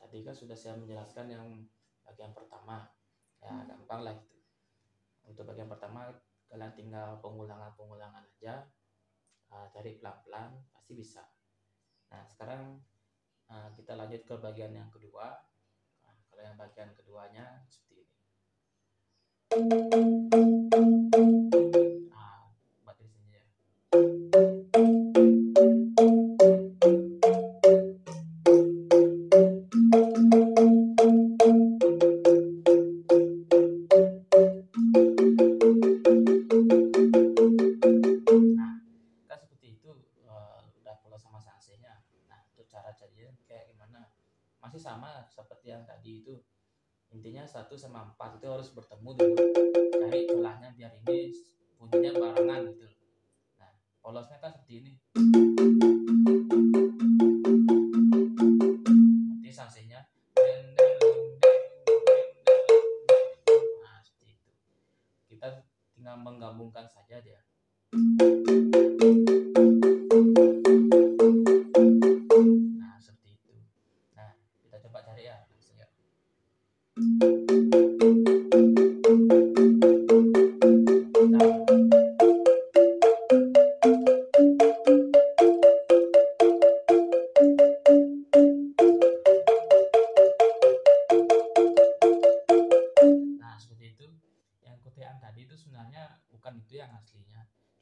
tadi kan sudah saya menjelaskan yang bagian pertama. Ya, gampang lah itu. Untuk bagian pertama kalian tinggal pengulangan aja, cari pelan-pelan pasti bisa. Nah, sekarang kita lanjut ke bagian yang kedua. Nah, kalau yang bagian keduanya seperti ini. Buat di sini ya. Masih sama seperti yang tadi itu, intinya 1 sama 4 itu harus bertemu dulu, cari celahnya biar ini bunyinya barengan gitu. Nah, polosnya kan seperti ini, nanti sanksinya seperti itu. Kita tinggal menggabungkan saja dia.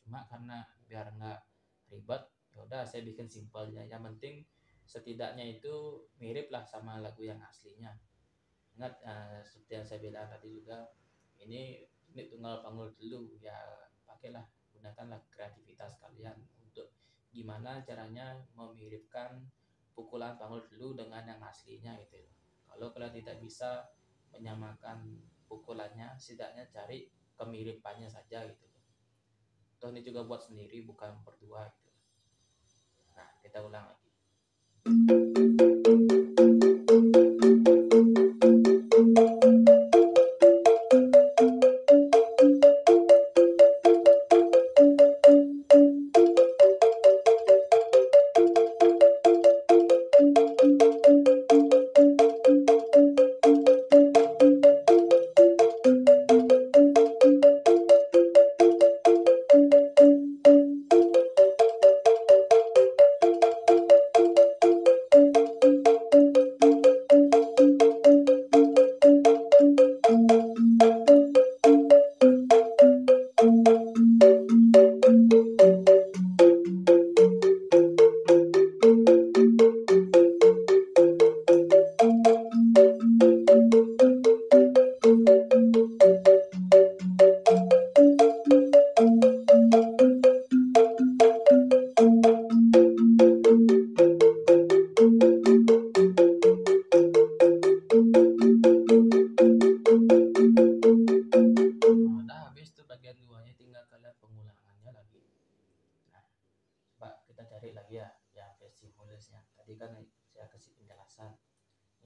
Cuma karena biar nggak ribet, yaudah saya bikin simpelnya. Yang penting setidaknya itu mirip lah sama lagu yang aslinya. Ingat seperti yang saya bilang tadi juga, ini tunggal panggul dulu ya, pakailah, gunakanlah kreativitas kalian untuk gimana caranya memiripkan pukulan panggul dulu dengan yang aslinya gitu. Kalau kalian tidak bisa menyamakan pukulannya, setidaknya cari kemiripannya saja gitu. Toh ini juga buat sendiri, bukan berdua gitu. Nah, kita ulang lagi.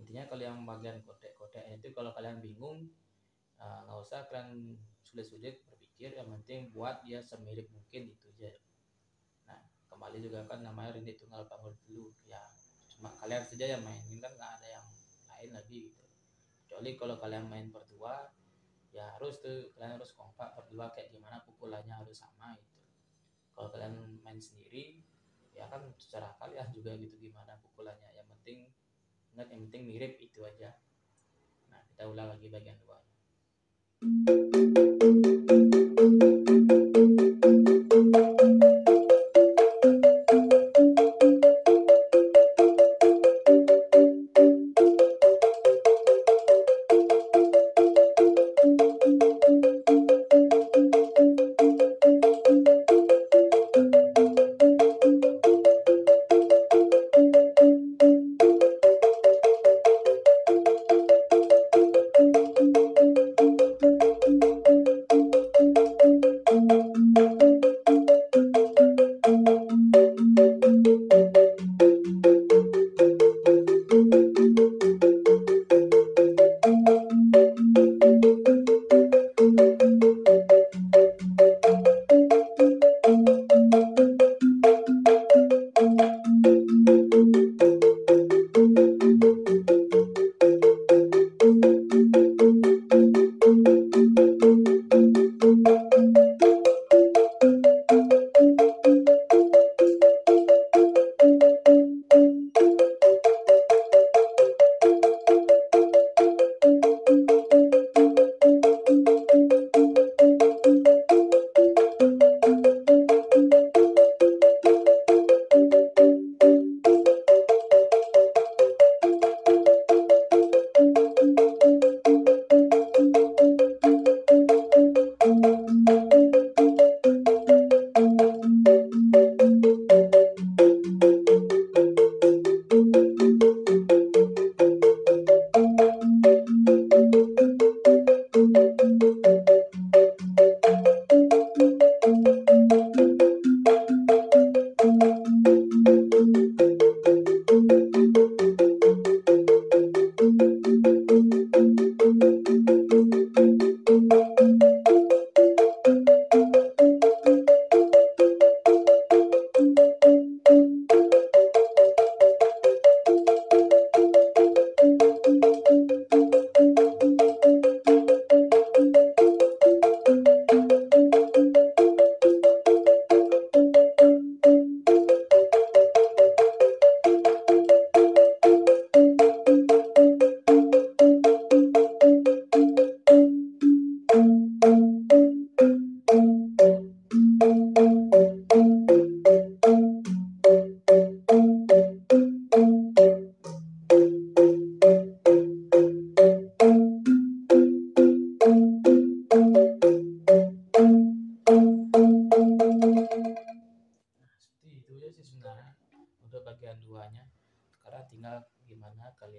Intinya kalau yang bagian kotek-kotek itu kalau kalian bingung, nggak usah kalian sulit-sulit berpikir, yang penting buat dia semirip mungkin itu aja. Nah, kembali juga kan namanya rintik tunggal panggul dulu ya, cuma kalian saja yang mainin, kan nggak ada yang lain lagi gitu. Kecuali kalau kalian main berdua ya harus tuh kalian harus kompak berdua, kayak gimana pukulannya harus sama gitu. Kalau kalian main sendiri ya kan secara kalian juga gitu gimana pukulannya, yang penting ingat, yang penting mirip itu aja. Nah, kita ulang lagi bagian 2.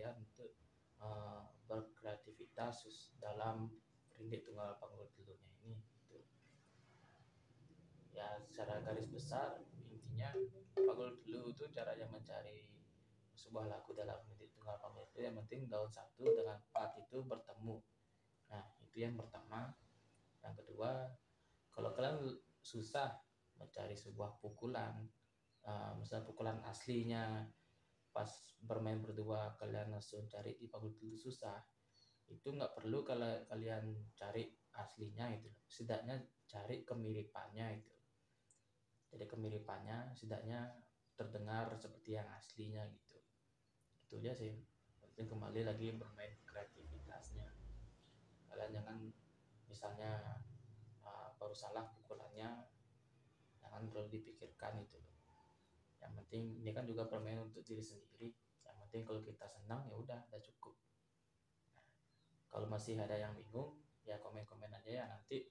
kalian untuk berkreativitas dalam rindik tunggal panggul telunya ini gitu. Ya secara garis besar intinya panggul telu itu caranya mencari sebuah lagu dalam rindik tunggal panggul itu yang penting daun satu dengan empat itu bertemu. Nah itu yang pertama. Yang kedua, kalau kalian susah mencari sebuah pukulan, misalnya pukulan aslinya pas bermain berdua kalian langsung cari di panggul telu susah, itu nggak perlu kalau kalian cari aslinya itu, setidaknya cari kemiripannya itu. Jadi kemiripannya setidaknya terdengar seperti yang aslinya gitu. Itu aja sih. Penting kembali lagi bermain kreativitasnya. Kalian jangan misalnya baru salah pukulannya, jangan perlu dipikirkan itu. Yang penting ini kan juga permainan untuk diri sendiri. Yang penting kalau kita senang ya udah cukup. Nah, kalau masih ada yang bingung ya komen-komen aja ya, nanti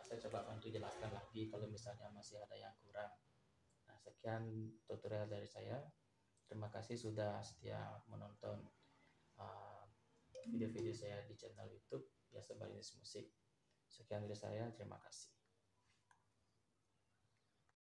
saya coba bantu jelaskan lagi kalau misalnya masih ada yang kurang. Nah sekian tutorial dari saya. Terima kasih sudah setia menonton video-video saya di channel YouTube Biasa Balinese Musik. Sekian dari saya, terima kasih.